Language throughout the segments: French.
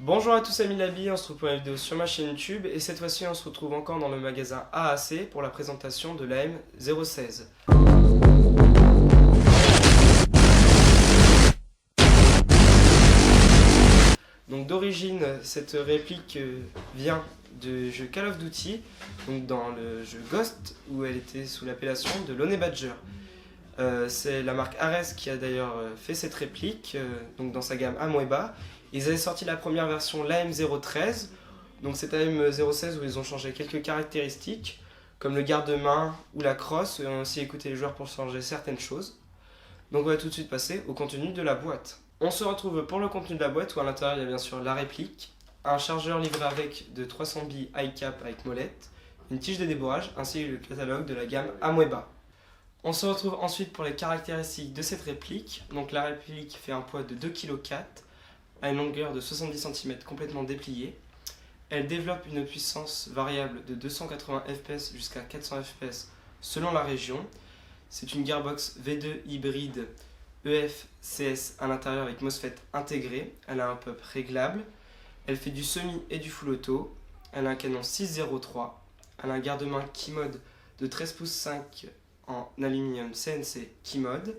Bonjour à tous amis de la bille, on se retrouve pour une vidéo sur ma chaîne YouTube et cette fois-ci on se retrouve encore dans le magasin AAC pour la présentation de la M016. Donc d'origine cette réplique vient du jeu Call of Duty, donc dans le jeu Ghost où elle était sous l'appellation de l'Honey Badger. C'est la marque Ares qui a d'ailleurs fait cette réplique donc dans sa gamme Amoeba. Ils avaient sorti la première version, la M013. Donc c'est la M016 où ils ont changé quelques caractéristiques, comme le garde-main ou la crosse. On a aussi écouté les joueurs pour changer certaines choses. Donc on va tout de suite passer au contenu de la boîte. On se retrouve pour le contenu de la boîte où à l'intérieur il y a bien sûr la réplique, un chargeur livré avec de 300 billes high cap avec molette, une tige de débourrage ainsi que le catalogue de la gamme Amoeba. On se retrouve ensuite pour les caractéristiques de cette réplique. Donc la réplique fait un poids de 2,4 kg à une longueur de 70 cm complètement dépliée. Elle développe une puissance variable de 280 fps jusqu'à 400 fps selon la région. C'est une gearbox V2 hybride EF-CS à l'intérieur avec MOSFET intégré. Elle a un pop réglable. Elle fait du semi et du full auto. Elle a un canon 6.03. Elle a un garde-main Keymode de 13 pouces 5 en aluminium CNC Keymode.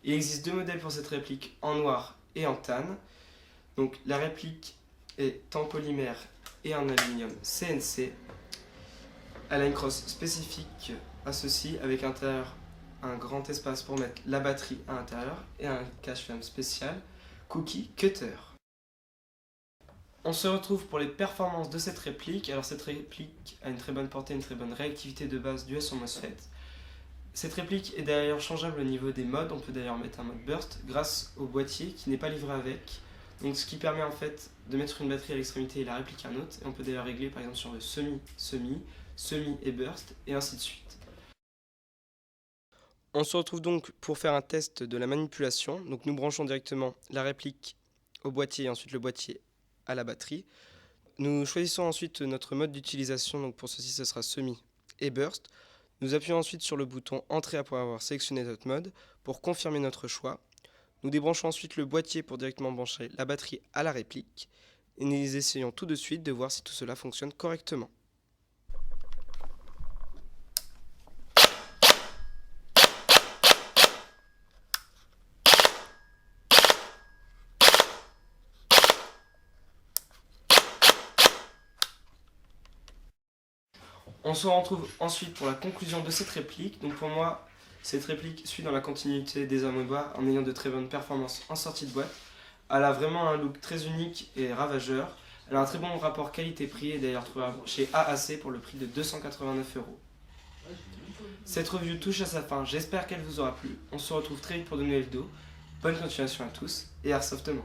Il existe deux modèles pour cette réplique, en noir et en tan. Donc la réplique est en polymère et en aluminium CNC. Elle a une crosse spécifique à ceci avec à l'intérieur un grand espace pour mettre la batterie à l'intérieur et un cache-flamme spécial Cookie Cutter. On se retrouve pour les performances de cette réplique. Alors cette réplique a une très bonne portée, une très bonne réactivité de base due à son MOSFET. Cette réplique est d'ailleurs changeable au niveau des modes. On peut d'ailleurs mettre un mode burst grâce au boîtier qui n'est pas livré avec. Donc ce qui permet en fait de mettre une batterie à l'extrémité et la réplique à un autre. Et on peut d'ailleurs régler par exemple sur le semi et burst et ainsi de suite. On se retrouve donc pour faire un test de la manipulation. Donc nous branchons directement la réplique au boîtier et ensuite le boîtier à la batterie. Nous choisissons ensuite notre mode d'utilisation. Donc pour ceci ce sera semi et burst. Nous appuyons ensuite sur le bouton entrée après avoir sélectionné notre mode pour confirmer notre choix. Nous débranchons ensuite le boîtier pour directement brancher la batterie à la réplique et nous essayons tout de suite de voir si tout cela fonctionne correctement. On se retrouve ensuite pour la conclusion de cette réplique. Donc pour moi, cette réplique suit dans la continuité des Amoeba en ayant de très bonnes performances en sortie de boîte. Elle a vraiment un look très unique et ravageur. Elle a un très bon rapport qualité-prix et d'ailleurs trouvable chez AAC pour le prix de 289 €. Cette review touche à sa fin, j'espère qu'elle vous aura plu. On se retrouve très vite pour de nouvelles vidéos. Bonne continuation à tous et airsoftment.